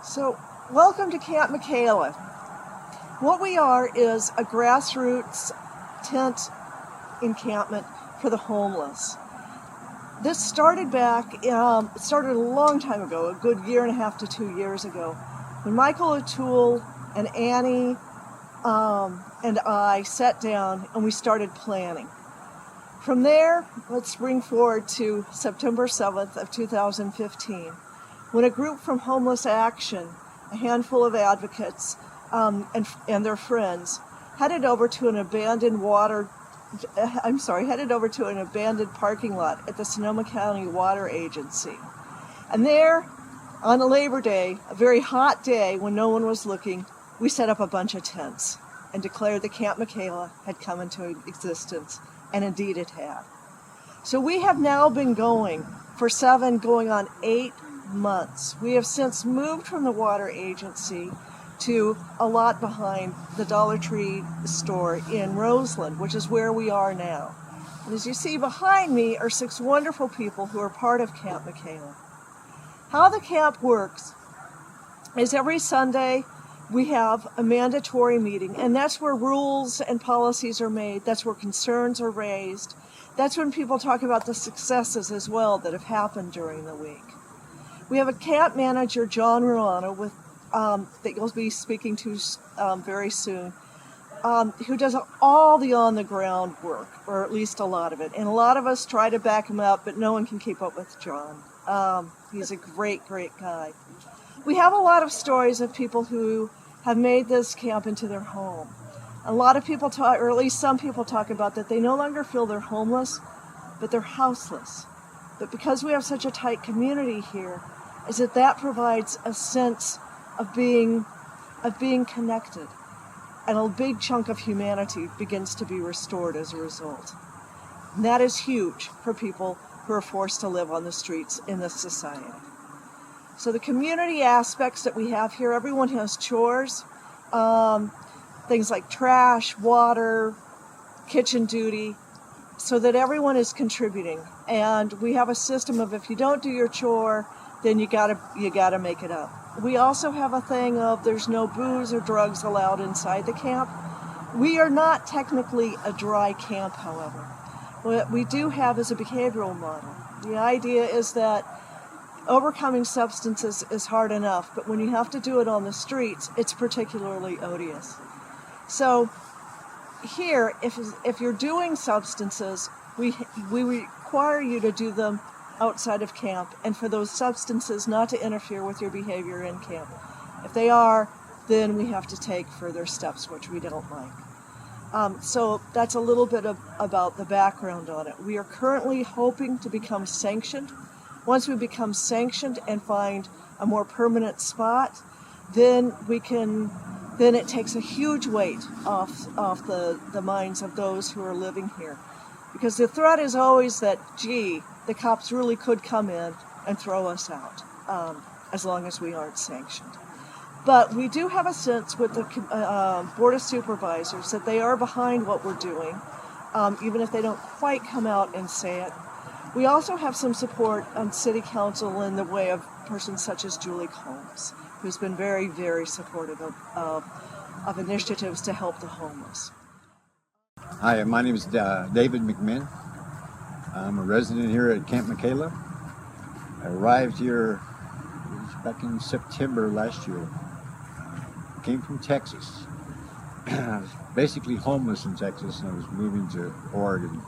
So, welcome to Camp Michaela. What we are is a grassroots tent encampment for the homeless. This started started a long time ago, a good year and a half to 2 years ago, when Michael O'Toole and Annie and I sat down and we started planning. From there, let's bring forward to September 7th of 2015, when a group from Homeless Action, a handful of advocates and their friends, headed over to an abandoned parking lot at the Sonoma County Water Agency. And there, on a Labor Day, a very hot day when no one was looking, we set up a bunch of tents and declared that Camp Michaela had come into existence, and indeed it had. So we have now been going for going on 8 months. We have since moved from the water agency to a lot behind the Dollar Tree store in Roseland, which is where we are now. And as you see behind me are 6 wonderful people who are part of Camp Michaela. How the camp works is every Sunday we have a mandatory meeting, and that's where rules and policies are made. That's where concerns are raised. That's when people talk about the successes as well that have happened during the week. We have a camp manager, John Ruano, that you'll be speaking to very soon, who does all the on-the-ground work, or at least a lot of it. And a lot of us try to back him up, but no one can keep up with John. He's a great, great guy. We have a lot of stories of people who have made this camp into their home. A lot of people talk, or at least some people talk about that they no longer feel they're homeless, but they're houseless. But because we have such a tight community here, is that provides a sense of being connected. And a big chunk of humanity begins to be restored as a result. And that is huge for people who are forced to live on the streets in this society. So the community aspects that we have here, everyone has chores, things like trash, water, kitchen duty, so that everyone is contributing. And we have a system of if you don't do your chore, then you gotta make it up. We also have a thing of there's no booze or drugs allowed inside the camp. We are not technically a dry camp, however. What we do have is a behavioral model. The idea is that overcoming substances is hard enough, but when you have to do it on the streets, it's particularly odious. So here, if you're doing substances, we require you to do them outside of camp, and for those substances not to interfere with your behavior in camp. If they are, then we have to take further steps, which we don't like. So that's a little bit about the background on it. We are currently hoping to become sanctioned. Once we become sanctioned and find a more permanent spot, then it takes a huge weight off the minds of those who are living here. Because the threat is always that, the cops really could come in and throw us out, as long as we aren't sanctioned. But we do have a sense with the Board of Supervisors that they are behind what we're doing, even if they don't quite come out and say it. We also have some support on City Council in the way of persons such as Julie Combs, who's been very, very supportive of initiatives to help the homeless. Hi, my name is David McMinn. I'm a resident here at Camp Michaela. I arrived here back in September last year. Came from Texas. I was basically homeless in Texas, and I was moving to Oregon.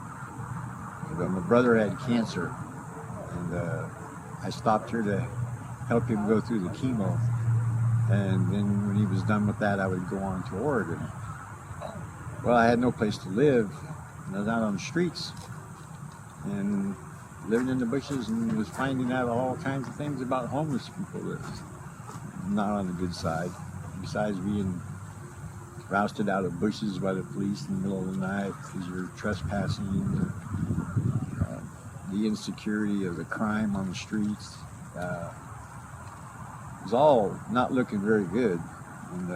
But my brother had cancer, and I stopped here to help him go through the chemo. And then when he was done with that, I would go on to Oregon. Well, I had no place to live, and I was out on the streets and living in the bushes, and was finding out all kinds of things about homeless people that was not on the good side. Besides being rousted out of bushes by the police in the middle of the night because you're trespassing, the insecurity of the crime on the streets. It was all not looking very good. And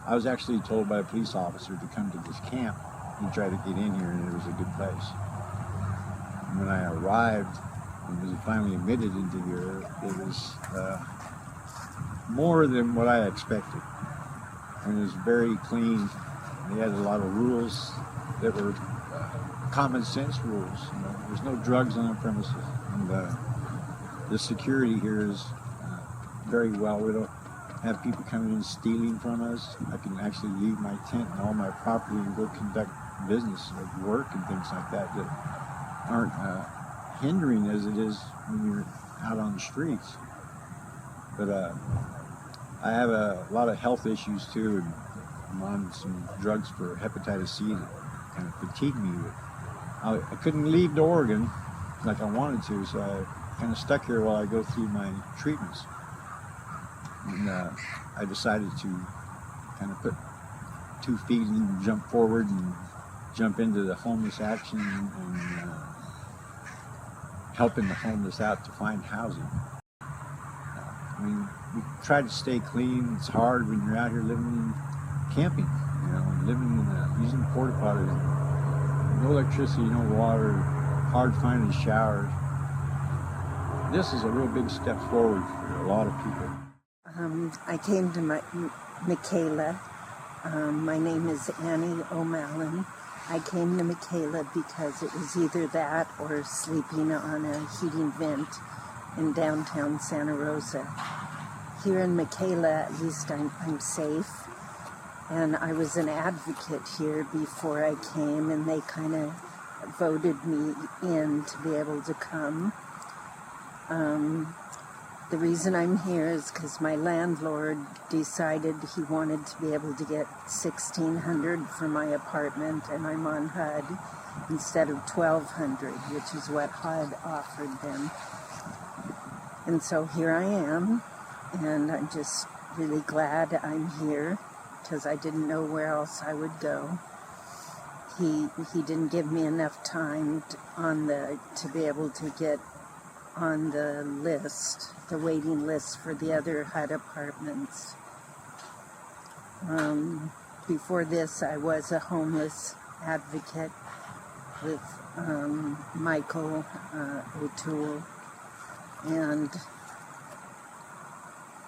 I was actually told by a police officer to come to this camp and try to get in here, and it was a good place. And when I arrived and was finally admitted into here, it was more than what I expected. And it was very clean. They had a lot of rules that were common sense rules. You know, there's no drugs on the premises, and the security here is very well. We don't have people coming in stealing from us. I can actually leave my tent and all my property and go conduct business, like work and things like that aren't hindering as it is when you're out on the streets. But I have a lot of health issues too, and I'm on some drugs for hepatitis C that kind of fatigued me. But I couldn't leave to Oregon like I wanted to, so I kind of stuck here while I go through my treatments. And I decided to kind of put 2 feet and jump forward and jump into the homeless action and helping the homeless out to find housing. I mean, we try to stay clean. It's hard when you're out here living in camping, you know, and living in using porta potties. No electricity, no water, hard finding showers. This is a real big step forward for a lot of people. I came to Michaela. My name is Annie O'Malley. I came to Michaela because it was either that or sleeping on a heating vent in downtown Santa Rosa. Here in Michaela, at least I'm safe. And I was an advocate here before I came, and they kind of voted me in to be able to come. The reason I'm here is because my landlord decided he wanted to be able to get $1,600 for my apartment, and I'm on HUD instead of $1,200, which is what HUD offered them. And so here I am, and I'm just really glad I'm here because I didn't know where else I would go. He didn't give me enough time to be able to get on the list, the waiting list for the other HUD apartments. Before this, I was a homeless advocate with Michael O'Toole, and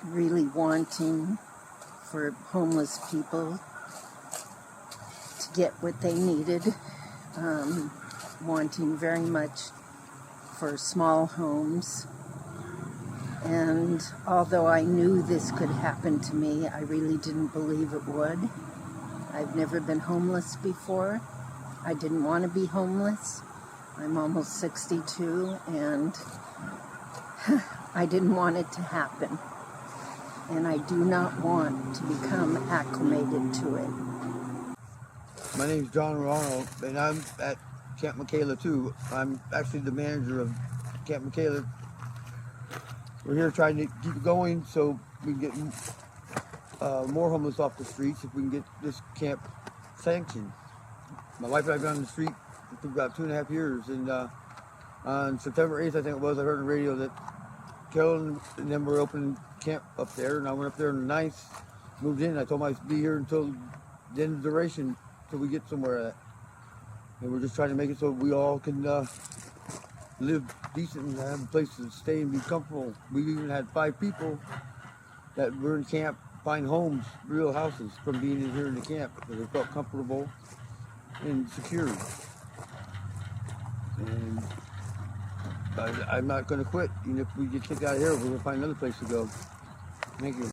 really wanting for homeless people to get what they needed, wanting very much for small homes. And although I knew this could happen to me, I really didn't believe it would. I've never been homeless before. I didn't want to be homeless. I'm almost 62, and I didn't want it to happen. And I do not want to become acclimated to it. My name's John Ronald, and I'm at Camp Michaela too. I'm actually the manager of Camp Michaela. We're here trying to keep it going so we can get more homeless off the streets if we can get this camp sanctioned. My wife and I have been on the street for about 2.5 years, and on September 8th, I think it was, I heard on the radio that Carolyn and them were opening camp up there, and I went up there on the 9th, moved in. I told them I'd be here until the end of the duration, until we get somewhere at. And we're just trying to make it so we all can live decent and have a place to stay and be comfortable. We've even had 5 people that were in camp find homes, real houses, from being in here in the camp because they felt comfortable and secure. And I'm not going to quit. Even if we get kicked out of here, we're going to find another place to go. Thank you.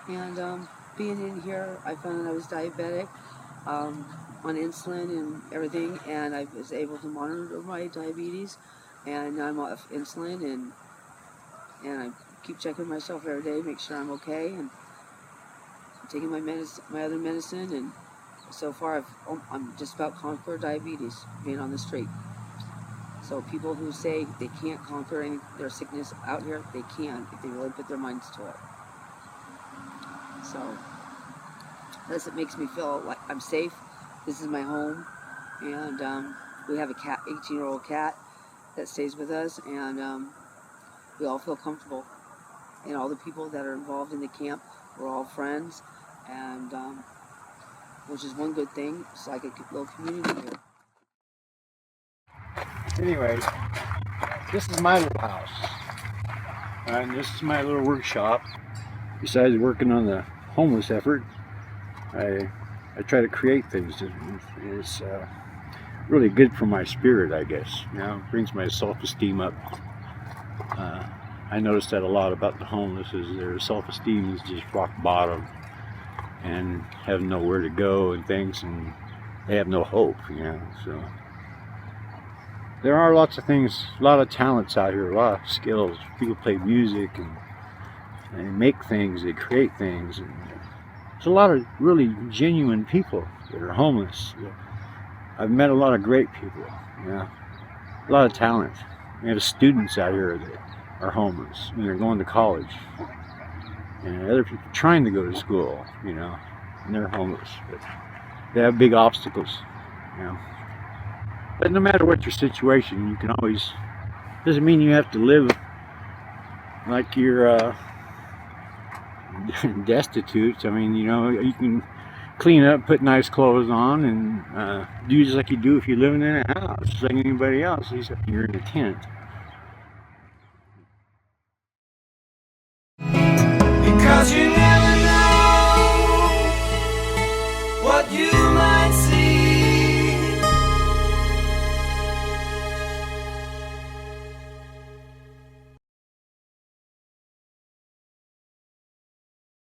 And being in here, I found that I was diabetic, on insulin and everything, and I was able to monitor my diabetes, and I'm off insulin, and I keep checking myself every day, make sure I'm okay, and I'm taking my other medicine, and so far I'm just about conquered diabetes, being on the street. So people who say they can't conquer their sickness out here, they can if they really put their minds to it. So this, it makes me feel like I'm safe. This is my home, and we have a cat, 18-year-old cat that stays with us, and we all feel comfortable. And all the people that are involved in the camp, we're all friends, and which is one good thing. It's like a little community here. Anyway, this is my little house. And this is my little workshop. Besides working on the homeless effort, I try to create things. It's really good for my spirit, I guess. You know, it brings my self-esteem up. I noticed that a lot about the homeless is their self-esteem is just rock bottom and have nowhere to go and things, and they have no hope, you know. So there are lots of things, a lot of talents out here, a lot of skills. People play music and they make things, they create things. And there's a lot of really genuine people that are homeless. I've met a lot of great people, you know, a lot of talent. We have students out here that are homeless and they're going to college, and other people trying to go to school, you know, and they're homeless, but they have big obstacles, you know. But no matter what your situation, you can always, doesn't mean you have to live like you're destitute. I mean, you know, you can clean up, put nice clothes on, and do just like you do if you're living in a house, just like anybody else, except you're in a tent. Because you never know what you